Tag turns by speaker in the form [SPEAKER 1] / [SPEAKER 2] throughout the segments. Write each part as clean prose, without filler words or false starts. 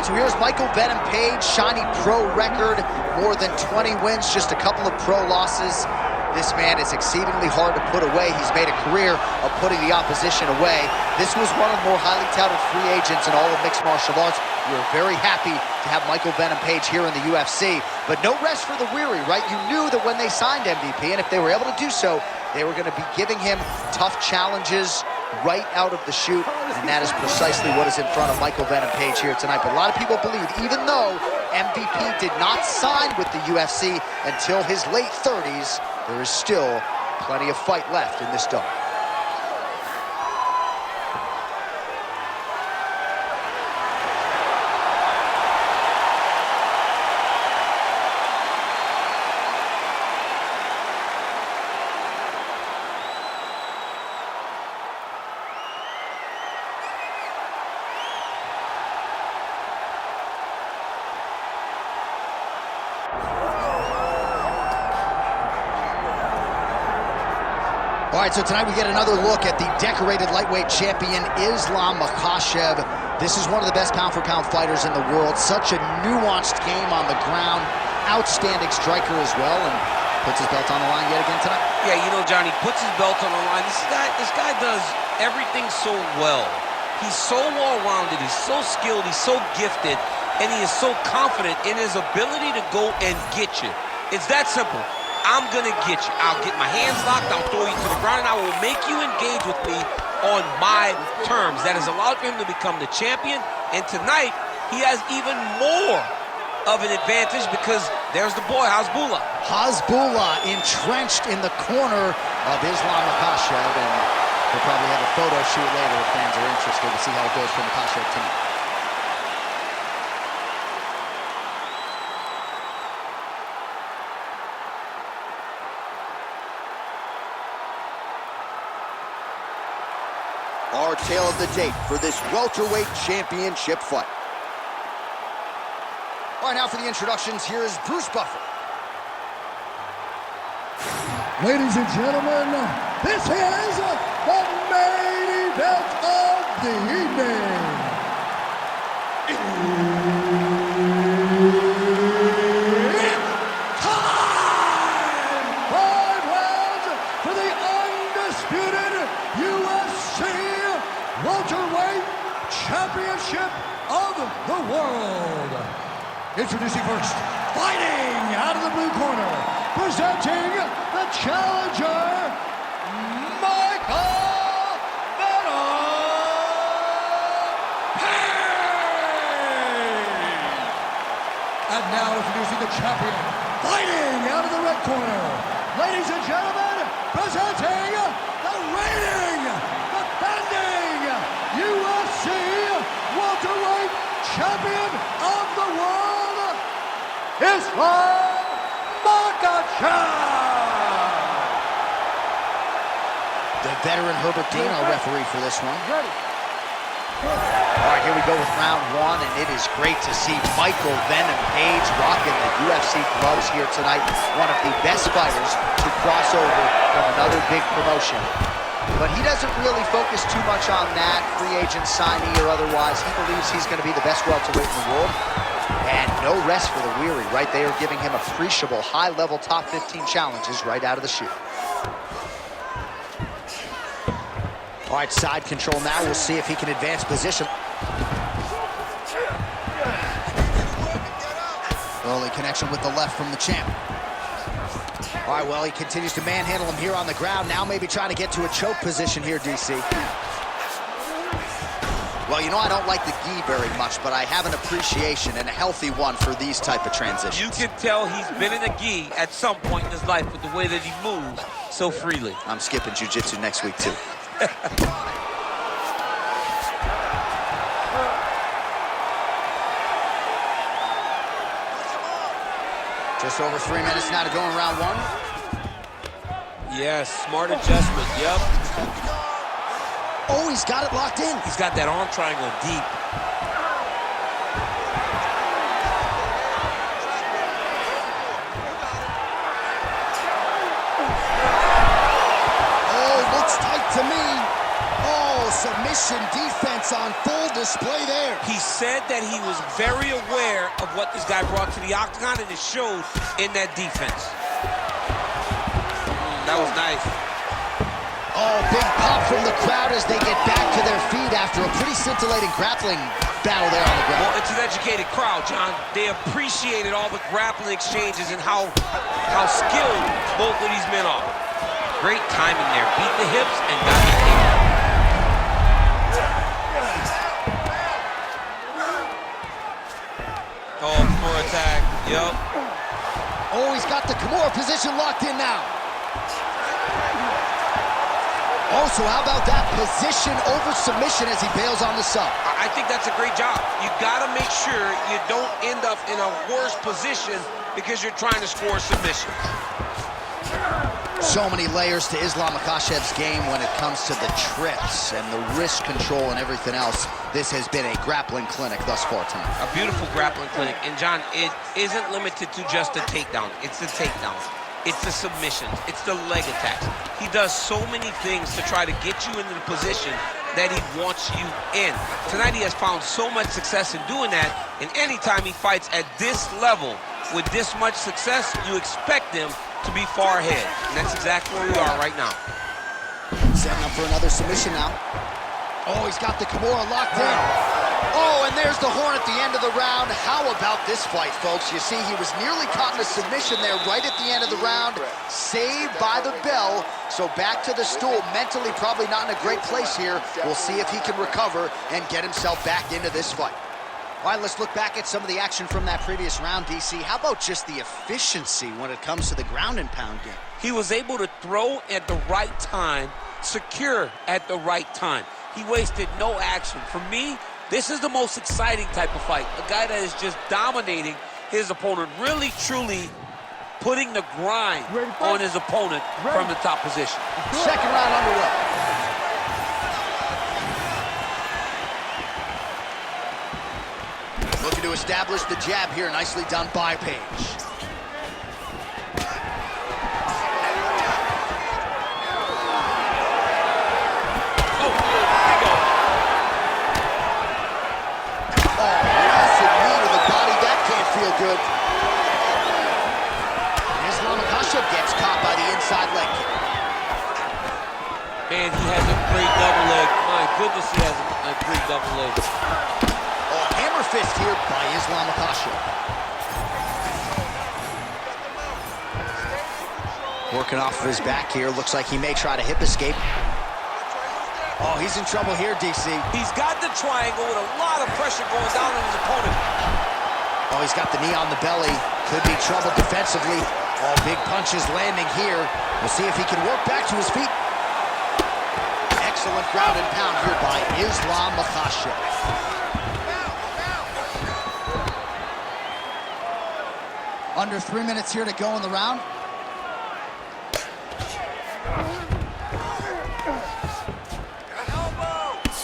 [SPEAKER 1] right, so here's Michael Venom Page, shiny pro record, more than 20 wins, just a couple of pro losses. This man is exceedingly hard to put away. He's made a career of putting the opposition away. This was one of the more highly touted free agents in all of mixed martial arts. We were very happy to have Michael Venom Page here in the UFC, but no rest for the weary, right? You knew that when they signed MVP, and if they were able to do so, they were going to be giving him tough challenges right out of the chute, and that is precisely what is in front of Michael Venom Page here tonight. But a lot of people believe, even though MVP did not sign with the UFC until his late 30s, there is still plenty of fight left in this dome. All right, so tonight we get another look at the decorated lightweight champion, Islam Makhachev. This is one of the best pound-for-pound fighters in the world. Such a nuanced game on the ground. Outstanding striker as well, and puts his belt on the line yet again tonight.
[SPEAKER 2] Yeah, you know, Johnny, puts his belt on the line. This guy does everything so well. He's so well-rounded, he's so skilled, he's so gifted, and he is so confident in his ability to go and get you. It's that simple. I'm gonna get you. I'll get my hands locked, I'll throw you to the ground, and I will make you engage with me on my terms. That has allowed him to become the champion, and tonight, he has even more of an advantage because there's the boy, Hasbullah.
[SPEAKER 1] Hasbullah entrenched in the corner of Islam Makhachev, and we'll probably have a photo shoot later if fans are interested to see how it goes for Makhachev tonight. Our tale of the tape for this welterweight championship fight. All right, now for the introductions, here is Bruce Buffer.
[SPEAKER 3] Ladies and gentlemen, this is the main event of the evening. It's time! 5 rounds for the undisputed UFC welterweight championship of the world. Introducing first, fighting out of the blue corner, presenting the challenger, Michael Venom Page. And now introducing the champion, fighting out of the red corner, ladies and gentlemen, presenting the reigning, defending UFC welterweight champion of the world, Islam Makhachev.
[SPEAKER 1] The veteran Herbert Dean, our referee for this one. All right, here we go with round one, and it is great to see Michael Venom Page rocking the UFC gloves here tonight. One of the best fighters to cross over from another big promotion. But he doesn't really focus too much on that, free agent signee or otherwise. He believes he's going to be the best welterweight in the world. And no rest for the weary, right? They are giving him appreciable high-level top 15 challenges right out of the chute. All right, side control now. We'll see if he can advance position. Early connection with the left from the champ. All right, well, he continues to manhandle him here on the ground. Now maybe trying to get to a choke position here, DC. Well, you know, I don't like the gi very much, but I have an appreciation and a healthy one for these type of transitions.
[SPEAKER 2] You can tell he's been in a gi at some point in his life with the way that he moves so freely.
[SPEAKER 1] I'm skipping jiu-jitsu next week, too. Just over 3 minutes now to go in round one.
[SPEAKER 2] Yes, smart adjustment, yep.
[SPEAKER 1] Oh, he's got it locked in.
[SPEAKER 2] He's got that arm triangle deep.
[SPEAKER 3] Oh, looks tight to me. Oh, submission defense on full display there.
[SPEAKER 2] He said that he was very aware of what this guy brought to the octagon, and it showed in that defense. That was nice.
[SPEAKER 1] Oh, big pop from the crowd as they get back to their feet after a pretty scintillating grappling battle there on the ground.
[SPEAKER 2] Well, it's an educated crowd, John. They appreciated all the grappling exchanges and how skilled both of these men are. Great timing there. Beat the hips and got the kick. Oh, for attack. Yep.
[SPEAKER 1] Oh, he's got the Kimura position locked in now. Oh, so how about that position over submission as he bails on the sub?
[SPEAKER 2] I think that's a great job. You got to make sure you don't end up in a worse position because you're trying to score submission.
[SPEAKER 1] So many layers to Islam Makhachev's game when it comes to the trips and the wrist control and everything else. This has been a grappling clinic thus far tonight.
[SPEAKER 2] A beautiful grappling clinic. And, John, it isn't limited to just a takedown. It's the takedowns. It's the submissions. It's the leg attacks. He does so many things to try to get you into the position that he wants you in. Tonight he has found so much success in doing that, and anytime he fights at this level with this much success, you expect him to be far ahead. And that's exactly where we are right now.
[SPEAKER 1] Setting up for another submission now. Oh, he's got the Kimura locked in. Oh, and there's the horn at the end of the round. How about this fight, folks? You see, he was nearly caught in a submission there right at the end of the round. Saved by the bell. So back to the stool. Mentally probably not in a great place here. We'll see if he can recover and get himself back into this fight. All right, let's look back at some of the action from that previous round, DC. How about just the efficiency when it comes to the ground and pound game?
[SPEAKER 2] He was able to throw at the right time, secure at the right time. He wasted no action. For me, this is the most exciting type of fight. A guy that is just dominating his opponent, really, truly putting the grind on his opponent from the top position.
[SPEAKER 1] Second round underway. Looking to establish the jab here. Nicely done by Page. Good. Islam Makhachev gets caught by the inside leg kick.
[SPEAKER 2] Man, he has a great double leg. My goodness, he has a great double leg.
[SPEAKER 1] Oh, hammer fist here by Islam Makhachev. Working off of his back here. Looks like he may try to hip escape. Oh, he's in trouble here, DC.
[SPEAKER 2] He's got the triangle with a lot of pressure going down on his opponent.
[SPEAKER 1] Oh, he's got the knee on the belly. Could be trouble defensively. Oh, big punches landing here. We'll see if he can work back to his feet. Excellent ground and pound here by Islam Makhachev. Under 3 minutes here to go in the round.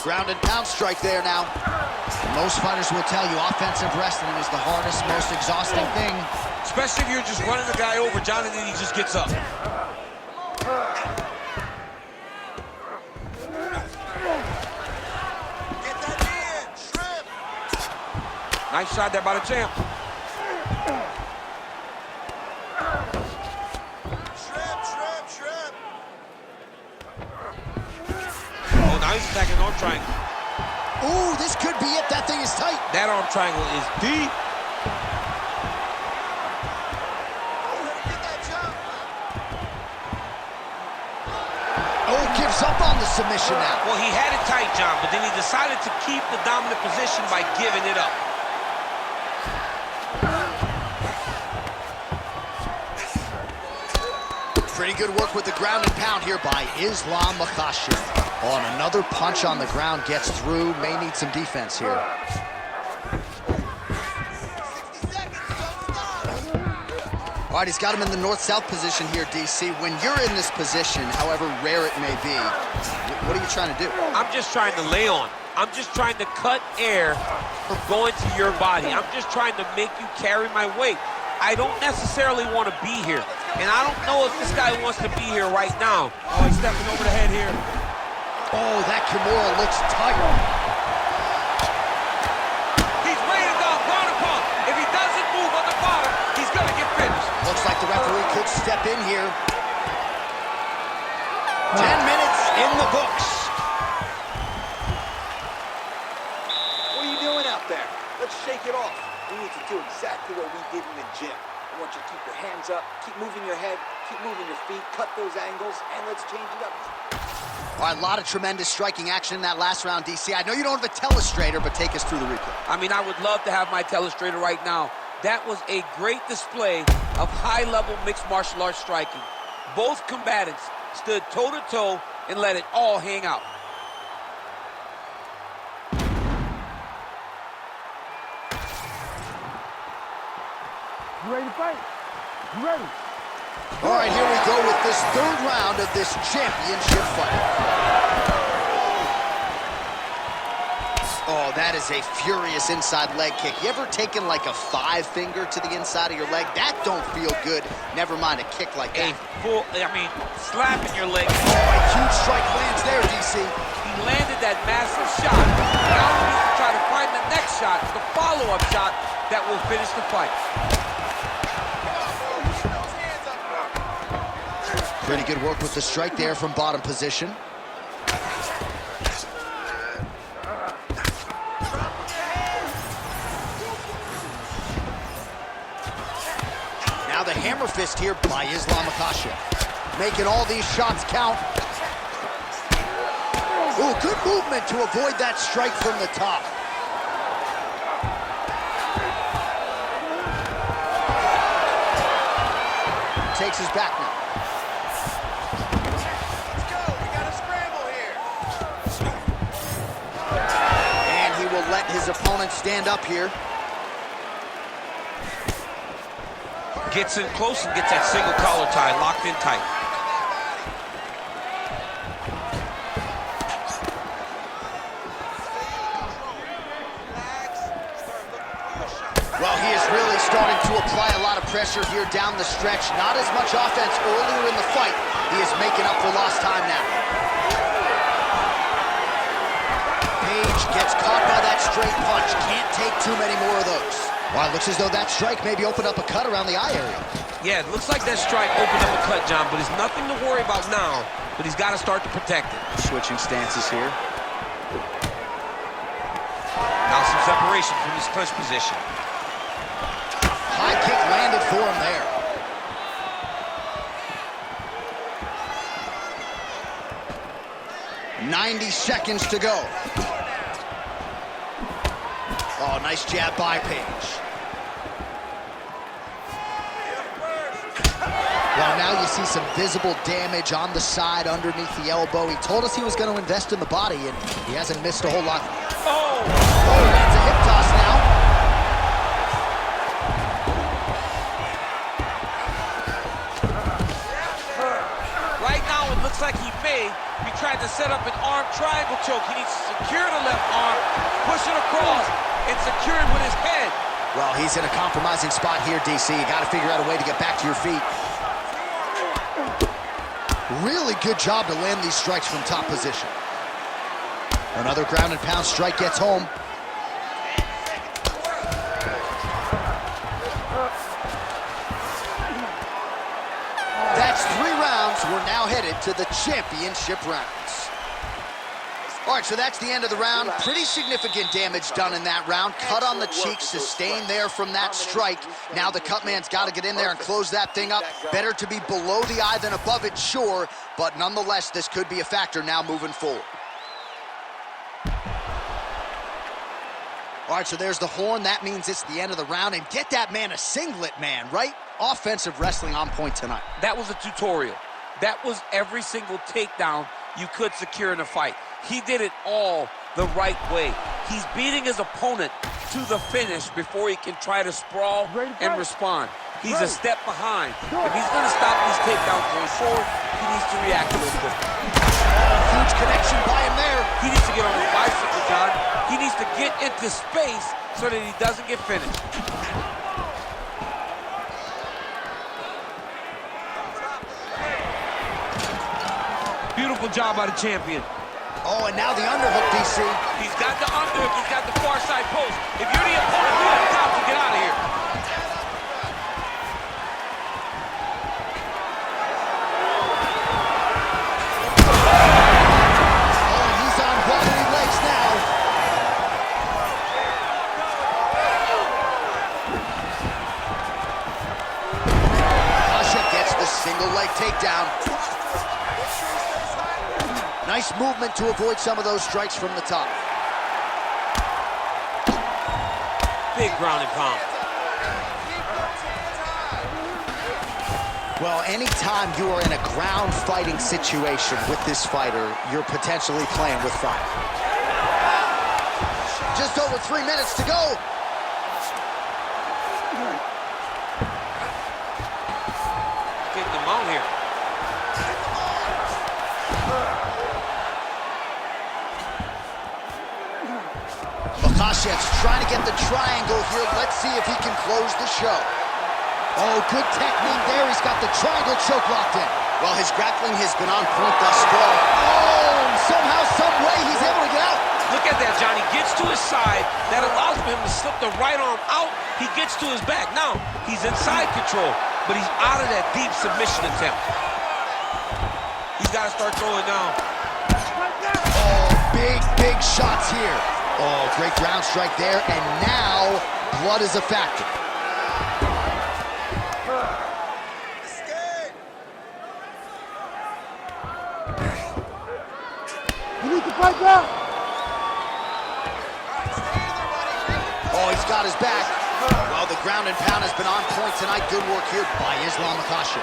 [SPEAKER 1] Ground and pound strike there now. Most fighters will tell you offensive wrestling is the hardest, most exhausting thing.
[SPEAKER 2] Especially if you're just running the guy over, John, and then he just gets up.
[SPEAKER 4] Get that in, shrimp.
[SPEAKER 2] Nice shot there by the champ.
[SPEAKER 4] Shrimp.
[SPEAKER 2] Oh, now he's attacking arm triangle.
[SPEAKER 1] Ooh, this could be it. That thing is tight.
[SPEAKER 2] That arm triangle is deep.
[SPEAKER 4] Get that jump.
[SPEAKER 1] Oh, gives up on the submission now.
[SPEAKER 2] Well, he had it tight, John, but then he decided to keep the dominant position by giving it up.
[SPEAKER 1] Pretty good work with the ground and pound here by Islam Makhachev. Oh, and another punch on the ground gets through. May need some defense here.
[SPEAKER 4] 60 seconds, don't stop.
[SPEAKER 1] All right, he's got him in the north-south position here, DC. When you're in this position, however rare it may be, what are you trying to do?
[SPEAKER 2] I'm just trying to lay on. I'm just trying to cut air from going to your body. I'm just trying to make you carry my weight. I don't necessarily want to be here. And I don't know if this guy wants to be here right now. Oh, he's stepping over the head here.
[SPEAKER 1] Oh, that Kimura looks tight. could step in here. 10 minutes in the books.
[SPEAKER 5] What are you doing out there? Let's shake it off. We need to do exactly what we did in the gym. I want you to keep your hands up, keep moving your head, keep moving your feet, cut those angles, and let's change it up.
[SPEAKER 1] All right, a lot of tremendous striking action in that last round, DC. I know you don't have a telestrator, but take us through the replay.
[SPEAKER 2] I mean, I would love to have my telestrator right now. That was a great display of high-level mixed martial arts striking. Both combatants stood toe-to-toe and let it all hang out.
[SPEAKER 3] You ready to fight? You ready?
[SPEAKER 1] All right, here we go with this third round of this championship fight. Oh, that is a furious inside leg kick. You ever taken like a 5-finger to the inside of your leg? That don't feel good. Never mind a kick like that.
[SPEAKER 2] Slapping your leg.
[SPEAKER 1] Oh, a huge strike lands there, DC.
[SPEAKER 2] He landed that massive shot. Now he needs to try to find the next shot, the follow-up shot that will finish the fight.
[SPEAKER 1] Pretty good work with the strike there from bottom position. Now the hammer fist here by Islam Makhachev. Making all these shots count. Ooh, good movement to avoid that strike from the top. Takes his back now. Let his opponent stand up here.
[SPEAKER 2] Gets in close and gets that single collar tie locked in tight.
[SPEAKER 1] Well, he is really starting to apply a lot of pressure here down the stretch. Not as much offense earlier in the fight. He is making up for lost time now. Gets caught by that straight punch. Can't take too many more of those. Wow, it looks as though that strike maybe opened up a cut around the eye area.
[SPEAKER 2] Yeah, it looks like that strike opened up a cut, John, but it's nothing to worry about now, but he's got to start to protect it.
[SPEAKER 1] Switching stances here.
[SPEAKER 2] Now some separation from his clinch position.
[SPEAKER 1] High kick landed for him there. "90 seconds to go. Oh, nice jab by Page. Well, now you see some visible damage on the side underneath the elbow. He told us he was going to invest in the body, and he hasn't missed a whole lot.
[SPEAKER 2] Oh!
[SPEAKER 1] Oh, lands a hip toss now.
[SPEAKER 2] Right now, it looks like he may be trying to set up an arm triangle choke. He needs to secure the left arm, push it across, and secure it with his head.
[SPEAKER 1] Well, he's in a compromising spot here, DC. You got to figure out a way to get back to your feet. Really good job to land these strikes from top position. Another ground and pound strike gets home. That's 3 rounds. We're now headed to the championship rounds. All right, so that's the end of the round. Pretty significant damage done in that round. Cut on the cheek, sustained there from that strike. Now the cut man's got to get in there and close that thing up. Better to be below the eye than above it, sure. But nonetheless, this could be a factor now moving forward. All right, so there's the horn. That means it's the end of the round. And get that man a singlet, man, right? Offensive wrestling on point tonight.
[SPEAKER 2] That was a tutorial. That was every single takedown you could secure in a fight. He did it all the right way. He's beating his opponent to the finish before he can try to sprawl and respond. He's a step behind. If he's going to stop these takedowns going forward, he needs to react a little quicker.
[SPEAKER 1] Huge connection by him there.
[SPEAKER 2] He needs to get on his bicycle, John. He needs to get into space so that he doesn't get finished. Beautiful job by the champion.
[SPEAKER 1] Oh, and now the underhook, DC.
[SPEAKER 2] He's got the underhook. He's got the far side post. If you're the opponent, you have time to get out of here.
[SPEAKER 1] Single leg takedown. Nice movement to avoid some of those strikes from the top.
[SPEAKER 2] Big ground and pound.
[SPEAKER 1] Well, anytime you are in a ground fighting situation with this fighter, you're potentially playing with fire. Just over 3 minutes to go.
[SPEAKER 2] Getting them out here.
[SPEAKER 1] Makhachev's trying to get the triangle here. Let's see if he can close the show. Oh, good technique there. He's got the triangle choke locked in. Well, his grappling has been on point thus far. Oh, somehow, some way, he's able to get out.
[SPEAKER 2] Look at that, Johnny. Gets to his side. That allows him to slip the right arm out. He gets to his back. Now, he's in side control, but he's out of that deep submission attempt. He's got to start throwing now.
[SPEAKER 1] Oh, big shots here. Oh, great ground strike there, and now blood is a factor.
[SPEAKER 3] You need to fight back.
[SPEAKER 1] Oh, he's got his back. Well, the ground and pound has been on point tonight. Good work here by Islam Makhachev.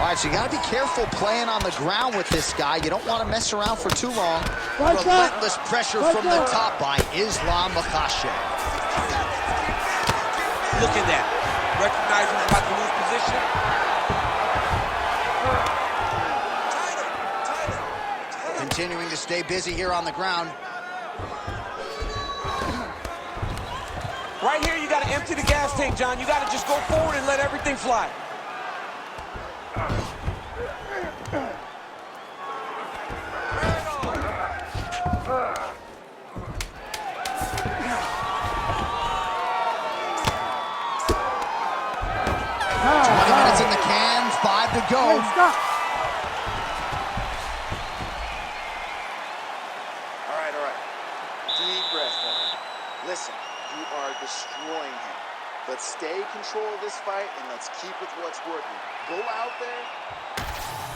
[SPEAKER 1] All right, so you got to be careful playing on the ground with this guy. You don't want to mess around for too long. Relentless pressure from the top by Islam Makhachev.
[SPEAKER 2] Look at that. Recognizing he's about to lose position.
[SPEAKER 1] Continuing to stay busy here on the ground.
[SPEAKER 2] Right here, you got to empty the gas tank, John. You got to just go forward and let everything fly.
[SPEAKER 1] Minutes in the can, 5 to go.
[SPEAKER 3] Hey, stop.
[SPEAKER 5] All right. Deep breath now. Listen, you are destroying him. Let's stay in control of this fight, and let's keep with what's working. Go out there.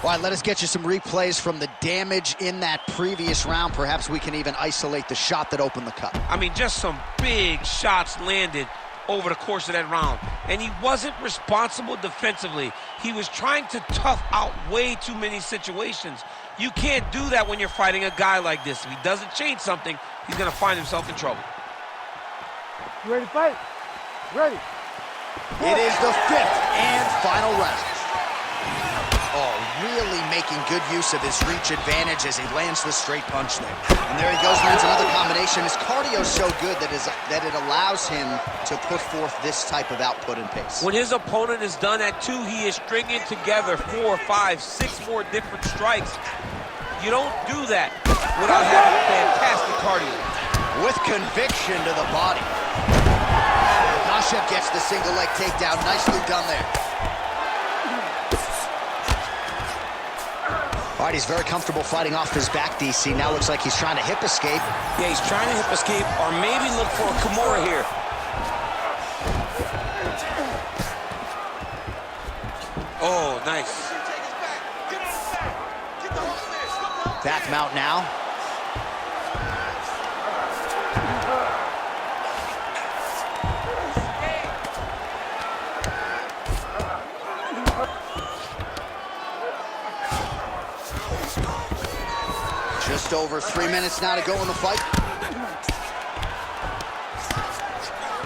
[SPEAKER 1] All right, let us get you some replays from the damage in that previous round. Perhaps we can even isolate the shot that opened the cut.
[SPEAKER 2] I mean, just some big shots landed over the course of that round. And he wasn't responsible defensively. He was trying to tough out way too many situations. You can't do that when you're fighting a guy like this. If he doesn't change something, he's going to find himself in trouble.
[SPEAKER 3] You ready to fight? Ready.
[SPEAKER 1] It is the 5th and final round. Oh, really making good use of his reach advantage as he lands the straight punch there. And there he goes, lands another combination. His cardio's so good that it allows him to put forth this type of output and pace.
[SPEAKER 2] When his opponent is done at 2, he is stringing together 4, 5, 6 more different strikes. You don't do that without having fantastic cardio.
[SPEAKER 1] With conviction to the body. Makhachev gets the single leg takedown. Nicely done there. All right, he's very comfortable fighting off his back, DC. Now looks like he's trying to hip escape.
[SPEAKER 2] Yeah, he's trying to hip escape or maybe look for a Kimura here. Oh, nice.
[SPEAKER 1] Back mount now. Just over 3 minutes now to go in the fight.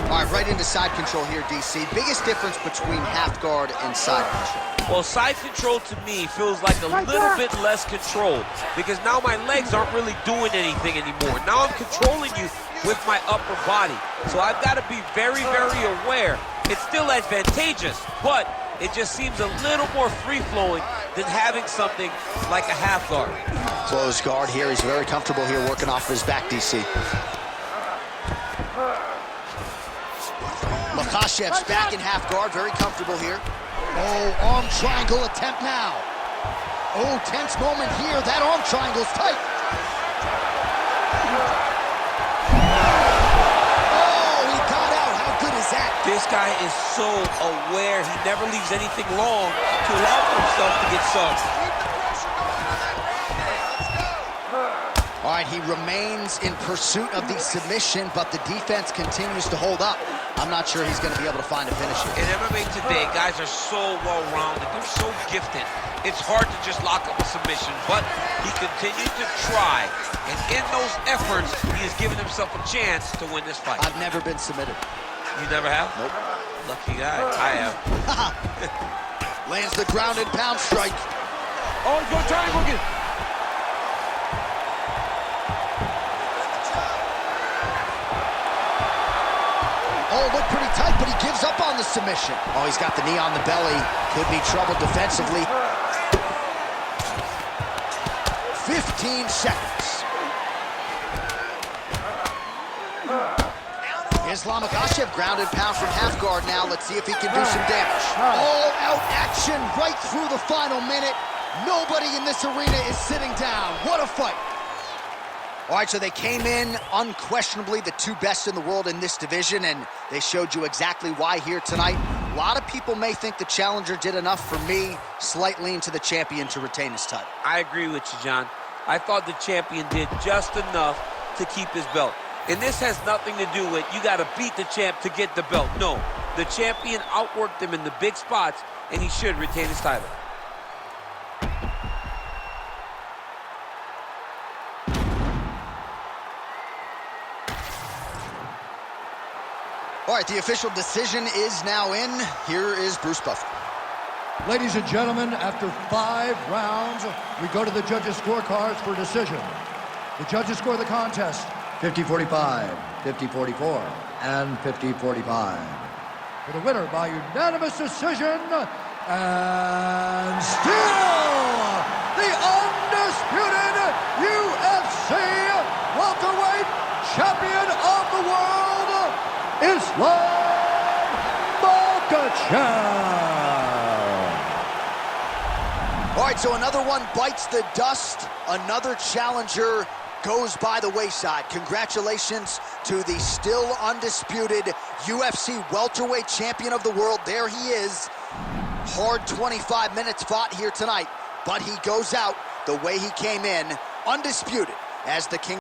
[SPEAKER 1] All right, right into side control here, DC. Biggest difference between half guard and side control?
[SPEAKER 2] Well, side control to me feels like a little bit less control because now my legs aren't really doing anything anymore. Now I'm controlling you with my upper body. So I've got to be very, very aware. It's still advantageous, but it just seems a little more free-flowing than having something like a half guard.
[SPEAKER 1] Closed guard here. He's very comfortable here working off his back, DC. Makhachev's back in half guard, very comfortable here. Oh, arm triangle attempt now. Oh, tense moment here. That arm triangle's tight. Oh, he got out. How good is that?
[SPEAKER 2] This guy is so aware. He never leaves anything long to allow for himself to get subbed.
[SPEAKER 4] Keep the pressure going on that ground game. Let's go.
[SPEAKER 1] All right, he remains in pursuit of the submission, but the defense continues to hold up. I'm not sure he's going to be able to find a finish here.
[SPEAKER 2] In MMA today, guys are so well-rounded. They're so gifted. It's hard to just lock up a submission, but he continues to try. And in those efforts, he has given himself a chance to win this fight.
[SPEAKER 1] I've never been submitted.
[SPEAKER 2] You never have?
[SPEAKER 1] Nope.
[SPEAKER 2] Lucky guy. I have.
[SPEAKER 1] Lands the ground and pound strike.
[SPEAKER 2] Oh, he's going to try and hook it.
[SPEAKER 1] Oh, looked pretty tight, but he gives up on the submission. Oh, he's got the knee on the belly. Could be trouble defensively. 15 seconds. Islam Makhachev ground and pound from half guard now. Let's see if he can do some damage. All-out action right through the final minute. Nobody in this arena is sitting down. What a fight. All right, so they came in unquestionably the two best in the world in this division, and they showed you exactly why here tonight. A lot of people may think the challenger did enough. For me, slight lean to the champion to retain his title.
[SPEAKER 2] I agree with you, John. I thought the champion did just enough to keep his belt. And this has nothing to do with you got to beat the champ to get the belt. No, the champion outworked him in the big spots, and he should retain his title.
[SPEAKER 1] All right, the official decision is now in. Here is Bruce Buffer.
[SPEAKER 3] Ladies and gentlemen, after 5 rounds, we go to the judges' scorecards for decision. The judges score the contest 50-45, 50-44, and 50-45. For the winner by unanimous decision, and still the undisputed UFC welterweight champion of the world, Islam Makhachev.
[SPEAKER 1] All right, so another one bites the dust. Another challenger goes by the wayside. Congratulations to the still undisputed UFC welterweight champion of the world. There he is. Hard 25 minutes fought here tonight, but he goes out the way he came in, undisputed as the king.